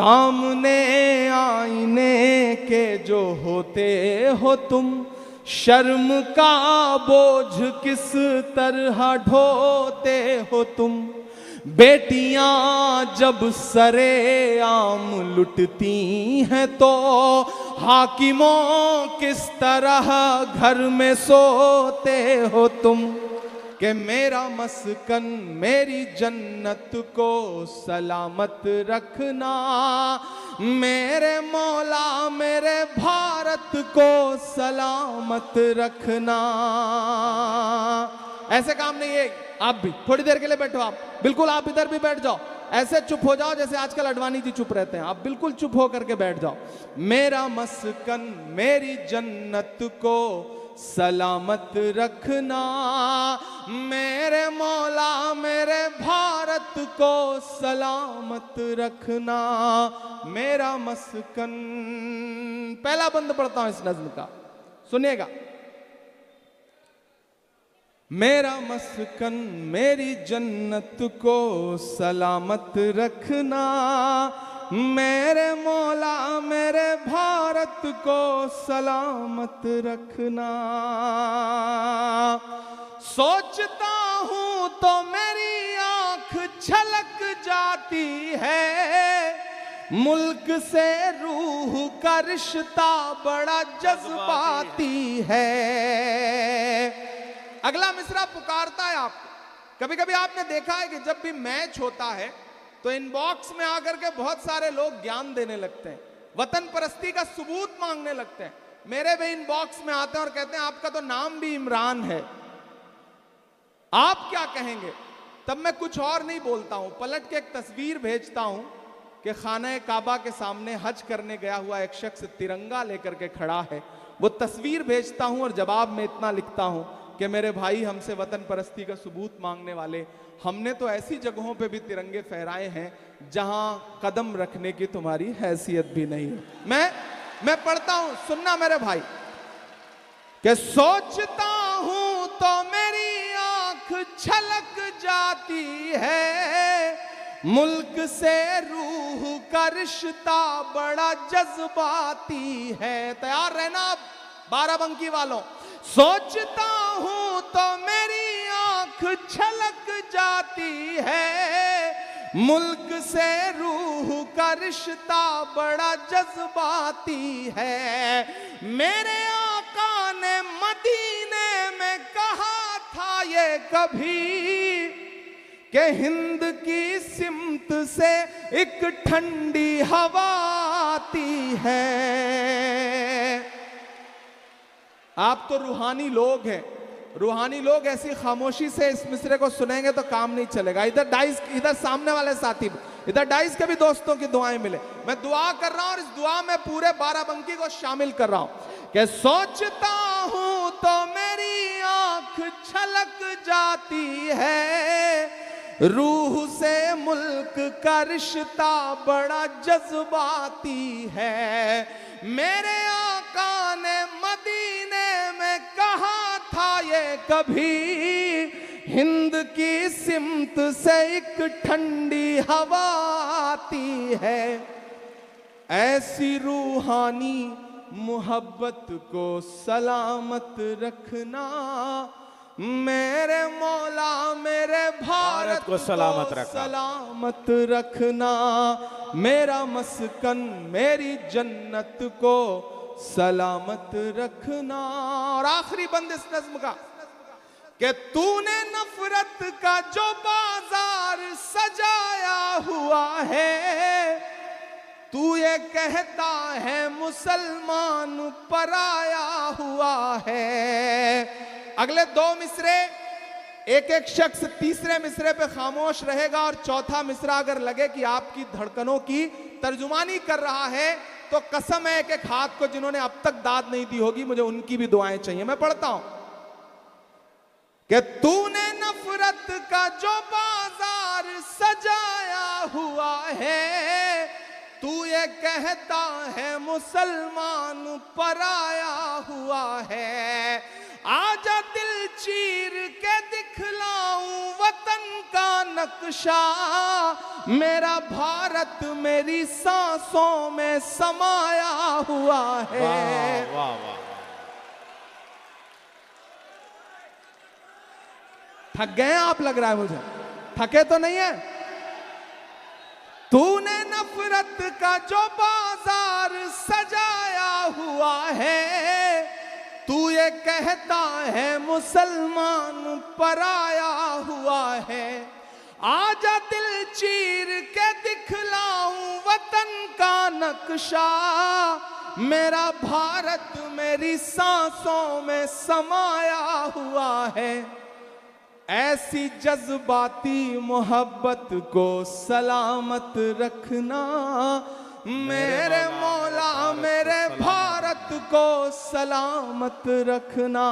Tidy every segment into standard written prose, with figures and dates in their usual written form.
सामने आईने के जो होते हो तुम, शर्म का बोझ किस तरह ढोते हो तुम। बेटियां जब सरे आम लुटती हैं तो हाकिमों किस तरह घर में सोते हो तुम। कि मेरा मस्कन मेरी जन्नत को सलामत रखना, मेरे मौला मेरे भारत को सलामत रखना। ऐसे काम नहीं है। आप भी थोड़ी देर के लिए बैठो, आप बिल्कुल, आप इधर भी बैठ जाओ, ऐसे चुप हो जाओ जैसे आजकल अडवाणी जी चुप रहते हैं। आप बिल्कुल चुप हो करके बैठ जाओ। मेरा मस्कन मेरी जन्नत को सलामत रखना, मेरे मौला मेरे भारत को सलामत रखना। मेरा मस्कन, पहला बंद पढ़ता हूं इस नज्म का, सुनिएगा। मेरा मस्कन मेरी जन्नत को सलामत रखना, मेरे मौला मेरे भारत को सलामत रखना। सोचता हूं तो मेरी आंख छलक जाती है, मुल्क से रूह का रिश्ता बड़ा जज्बाती है। अगला मिसरा पुकारता है आपको। कभी कभी आपने देखा है कि जब भी मैच होता है तो इनबॉक्स में आकर के बहुत सारे लोग ज्ञान देने लगते हैं, वतन परस्ती का सबूत मांगने लगते हैं। मेरे भी इनबॉक्स में आते हैं और कहते हैं आपका तो नाम भी इमरान है, आप क्या कहेंगे? तब मैं कुछ और नहीं बोलता हूं, पलट के एक तस्वीर भेजता हूं कि खाना काबा के सामने हज करने गया हुआ एक शख्स तिरंगा लेकर के खड़ा है। वो तस्वीर भेजता हूं और जवाब में इतना लिखता हूं कि मेरे भाई, हमसे वतन परस्ती का सबूत मांगने वाले, हमने तो ऐसी जगहों पे भी तिरंगे फहराए हैं जहां कदम रखने की तुम्हारी हैसियत भी नहीं है। मैं पढ़ता हूं, सुनना मेरे भाई। कि सोचता हूं तो मेरी आंख छलक जाती है, मुल्क से रूह का रिश्ता बड़ा जज्बाती है। तैयार रहना अब बाराबंकी वालों। सोचता हूं तो मेरी आंख छलक जाती है, मुल्क से रूह का रिश्ता बड़ा जज्बाती है। मेरे आका ने मदीने में कहा था ये कभी कि हिंद की सिमत से एक ठंडी हवा आती है। आप तो रूहानी लोग हैं, रूहानी लोग ऐसी खामोशी से इस मिसरे को सुनेंगे तो काम नहीं चलेगा। इधर डाइस, इधर सामने वाले साथी, इधर डाइस के भी दोस्तों की दुआएं मिले। मैं दुआ कर रहा हूं और इस दुआ में पूरे बाराबंकी को शामिल कर रहा हूं कि सोचता हूं तो मेरी आंख छलक जाती है, रूह से मुल्क का रिश्ता बड़ा जज्बाती है। मेरे आका ने मदीने में कहा था ये कभी, हिंद की सिमत से एक ठंडी हवा आती है। ऐसी रूहानी मोहब्बत को सलामत रखना, मेरे मौला मेरे भारत को सलामत रखना। मेरा मस्कन मेरी जन्नत को सलामत रखना। और आखिरी बंद इस नज्म का कि तूने नफरत का जो बाजार सजाया हुआ है, तू ये कहता है मुसलमान पराया हुआ है। अगले दो मिसरे एक एक शख्स तीसरे मिसरे पे खामोश रहेगा और चौथा मिसरा अगर लगे कि आपकी धड़कनों की तर्जुमानी कर रहा है तो कसम है कि हाथ को जिन्होंने अब तक दाद नहीं दी होगी, मुझे उनकी भी दुआएं चाहिए। मैं पढ़ता हूं कि तूने नफरत का जो बाजार सजाया हुआ है, तू ये कहता है मुसलमान पराया हुआ है। आजा दिल चीर के दिखलाऊं वतन का का नक्शा, मेरा भारत मेरी सांसों में समाया हुआ है। वाह वाह वाह। थक गए आप, लग रहा है मुझे, थके तो नहीं है? तूने नफरत का जो बाजार सजाया हुआ है, तू ये कहता है मुसलमान पराया हुआ है। आजा दिल चीर के दिखलाऊं वतन का नक्शा, मेरा भारत मेरी सांसों में समाया हुआ है। ऐसी जज्बाती मोहब्बत को सलामत रखना, मेरे मौला मेरे भारत को सलामत रखना।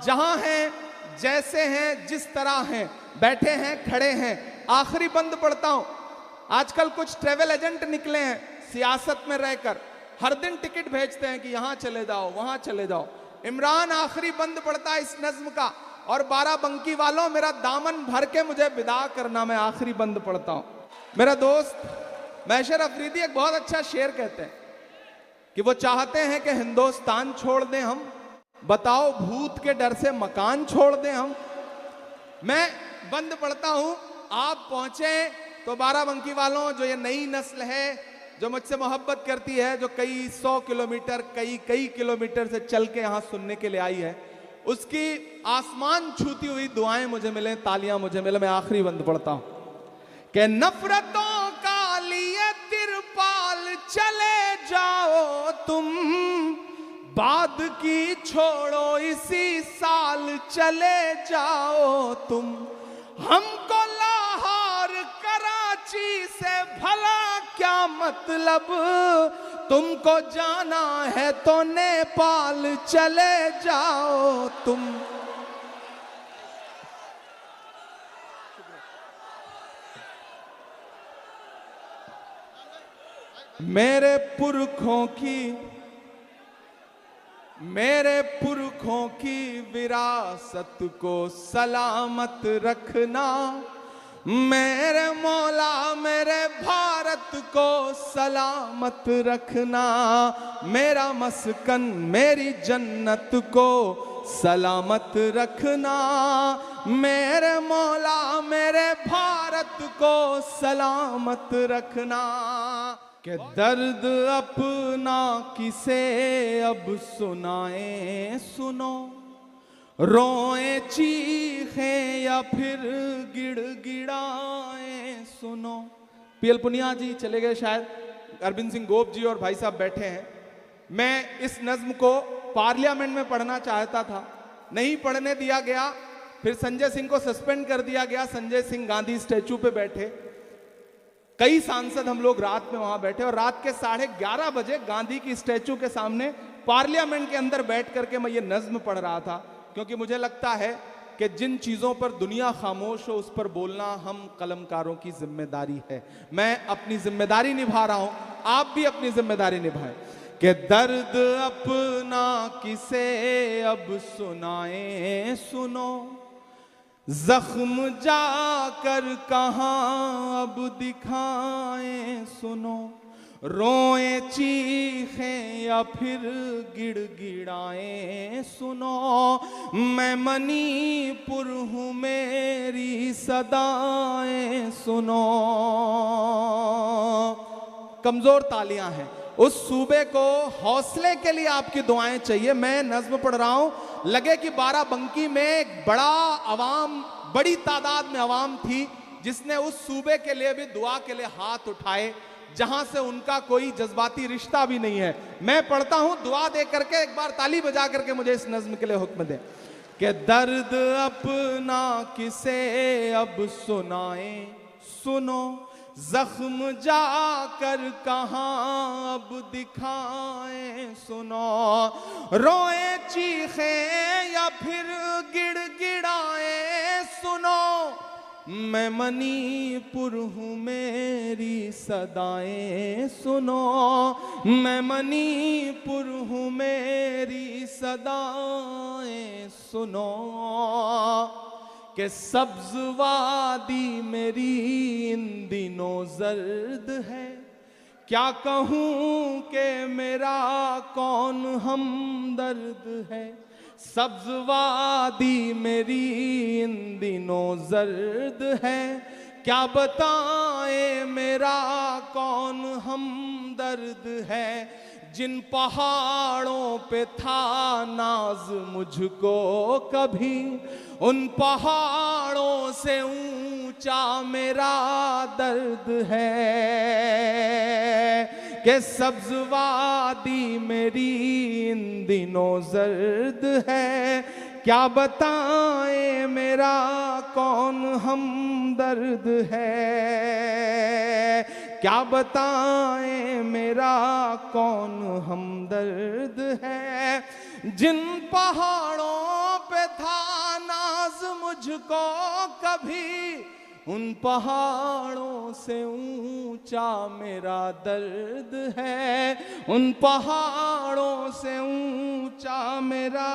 जहां हैं, जैसे हैं, जिस तरह हैं, बैठे हैं, खड़े हैं, आखिरी बंद पढ़ता हूं। आजकल कुछ ट्रेवल एजेंट निकले हैं सियासत में रहकर, हर दिन टिकट भेजते हैं कि यहां चले जाओ वहां चले जाओ। इमरान आखिरी बंद पढ़ता है इस नज्म का, और बाराबंकी वालों मेरा दामन भर के मुझे विदा करना, मैं आखिरी बंद पढ़ता हूं। मेरा दोस्त मैशर अफरीदी एक बहुत अच्छा शेर कहते हैं कि वो चाहते हैं कि हिंदुस्तान छोड़ दें हम, बताओ भूत के डर से मकान छोड़ दें हम। मैं बंद पढ़ता हूं, आप पहुंचे तो बाराबंकी वालों, जो ये नई नस्ल है जो मुझसे मोहब्बत करती है, जो कई 100 किलोमीटर कई किलोमीटर से चल के यहां सुनने के लिए आई है, उसकी आसमान छूती हुई दुआएं मुझे मिले, तालियां मुझे मिले। मैं आखिरी बंद पढ़ता हूं कि नफरतों का लिए तिरपाल चले जाओ तुम, बाद की छोड़ो इसी साल चले जाओ तुम। हमको लाहौर कराची से भला क्या मतलब, तुमको जाना है तो नेपाल चले जाओ तुम। मेरे पुरखों की विरासत को सलामत रखना, मेरे मौला मेरे भारत को सलामत रखना। मेरा मस्कन मेरी जन्नत को सलामत रखना, मेरे मौला मेरे भारत को सलामत रखना। कि दर्द अपना किसे अब सुनाए सुनो, रोए चीखें या फिर गिड़गिड़ाए सुनो। पीएल पुनिया जी चले गए शायद, अरविंद सिंह गोप जी और भाई साहब बैठे हैं। मैं इस नज्म को पार्लियामेंट में पढ़ना चाहता था, नहीं पढ़ने दिया गया, फिर संजय सिंह को सस्पेंड कर दिया गया। संजय सिंह गांधी स्टैचू पे बैठे, कई सांसद हम लोग रात में वहां बैठे, और रात के 11:30 बजे गांधी की स्टैचू के सामने पार्लियामेंट के अंदर बैठ करके मैं ये नज्म पढ़ रहा था, क्योंकि मुझे लगता है कि जिन चीजों पर दुनिया खामोश हो उस पर बोलना हम कलमकारों की जिम्मेदारी है। मैं अपनी जिम्मेदारी निभा रहा हूं, आप भी अपनी जिम्मेदारी निभाएं। कि दर्द अपना किसे अब सुनाए सुनो, जख्म जाकर कहां अब दिखाएं सुनो। रोए चीखें या फिर गिड़गिड़ाएं सुनो, मैं मणिपुर हूं मेरी सदाएं सुनो। कमजोर तालियां हैं, उस सूबे को हौसले के लिए आपकी दुआएं चाहिए। मैं नज्म पढ़ रहा हूं, लगे कि बाराबंकी में एक बड़ी तादाद में अवाम थी जिसने उस सूबे के लिए भी दुआ के लिए हाथ उठाए, जहां से उनका कोई जज्बाती रिश्ता भी नहीं है। मैं पढ़ता हूं, दुआ दे करके एक बार ताली बजा करके मुझे इस नज्म के लिए हुक्म दे। कि दर्द अपना किसे अब सुनाए सुनो, जख्म जाकर कहां अब दिखाएं सुनो। रोए चीखे या फिर गिड़गिड़ाएं सुनो, मैं मणिपुर हूं मेरी सदाएं सुनो। मैं मणिपुर हूं मेरी सदाएं सुनो। कि सब्ज वादी मेरी इन दिनों जर्द है। क्या कहूँ कि मेरा कौन हमदर्द है। सब्ज वादी मेरी इन दिनों जर्द है। क्या बताएं मेरा कौन हमदर्द है। जिन पहाड़ों पे था नाज मुझको कभी, उन पहाड़ों से ऊंचा मेरा दर्द है। कि सब्ज वादी मेरी इन दिनों जर्द है। क्या बताएं मेरा कौन हमदर्द है। क्या बताएं मेरा कौन हमदर्द है। जिन पहाड़ों पे था नाज मुझको कभी, उन पहाड़ों से ऊंचा मेरा दर्द है। उन पहाड़ों से ऊंचा मेरा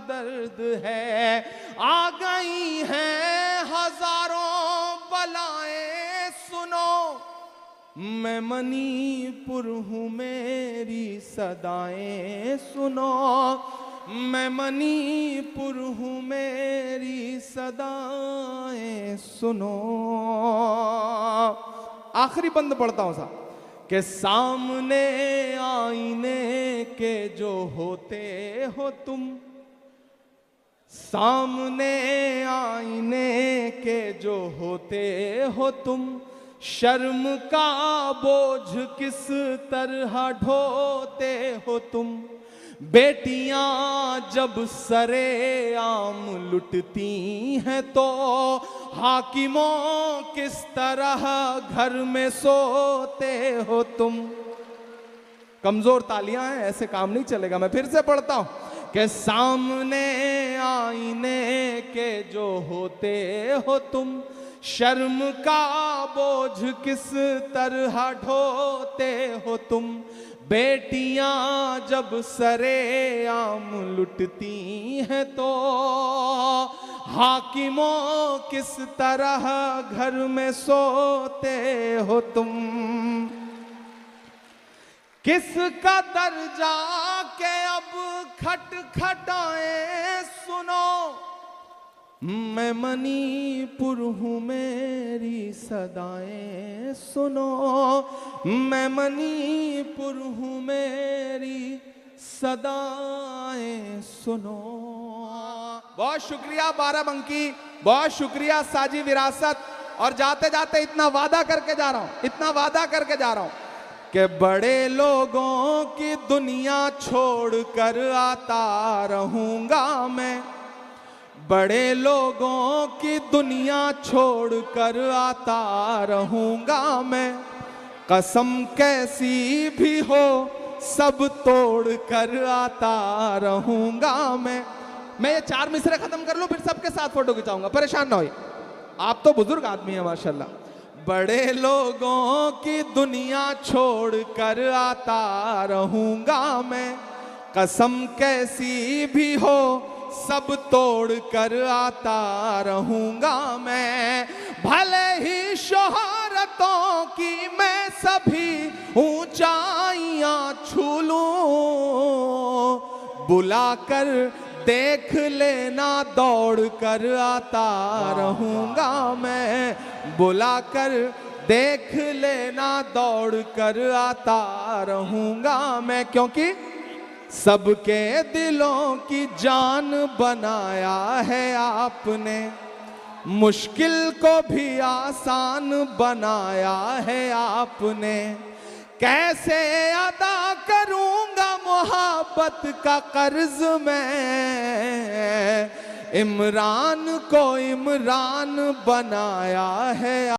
दर्द है। आ गई हैं हजारों बलाएं सुनो, मैं मणिपुर हूँ मेरी सदाएं सुनो। मैं मणिपुर हूँ मेरी सदाएं सुनो। आखिरी बंद पढ़ता हूं साहब। कि सामने आईने के जो होते हो तुम, सामने आईने के जो होते हो तुम, शर्म का बोझ किस तरह ढोते हो तुम। बेटियां जब सरे आम लुटती हैं तो हाकिमों किस तरह घर में सोते हो तुम। कमजोर तालियां हैं, ऐसे काम नहीं चलेगा। मैं फिर से पढ़ता हूं कि सामने आईने के जो होते हो तुम, शर्म का बोझ किस तरह ढोते हो तुम। बेटियां जब सरे आम लुटती हैं तो हाकिमों किस तरह घर में सोते हो तुम। किसका दर्जा के अब खटखटाए सुनो, मैं मणिपुर हूँ मेरी सदाएं सुनो। मैं मणिपुर हूँ मेरी सदाएं सुनो। बहुत शुक्रिया बाराबंकी, बहुत शुक्रिया साजी विरासत। और जाते जाते इतना वादा करके जा रहा हूं, इतना वादा करके जा रहा हूं कि बड़े लोगों की दुनिया छोड़कर आता रहूंगा मैं। बड़े लोगों की दुनिया छोड़कर आता रहूंगा मैं। कसम कैसी भी हो सब तोड़ कर आता रहूंगा मैं ये 4 मिसरे खत्म कर लूं, फिर सबके साथ फोटो खिंचाऊंगा, परेशान ना होइए। आप तो बुजुर्ग आदमी हैं माशाल्लाह। बड़े लोगों की दुनिया छोड़ कर आता रहूंगा मैं। कसम कैसी भी हो सब तोड़ कर आता रहूंगा मैं। भले ही शोहरतों की मैं सभी ऊंचाइयां छू लूं, बुलाकर देख लेना दौड़ कर आता रहूंगा मैं। बुलाकर देख लेना दौड़ कर आता रहूंगा मैं। क्योंकि सबके दिलों की जान बनाया है आपने, मुश्किल को भी आसान बनाया है आपने। कैसे अदा करूंगा मोहब्बत का कर्ज मैं, इमरान को इमरान बनाया है।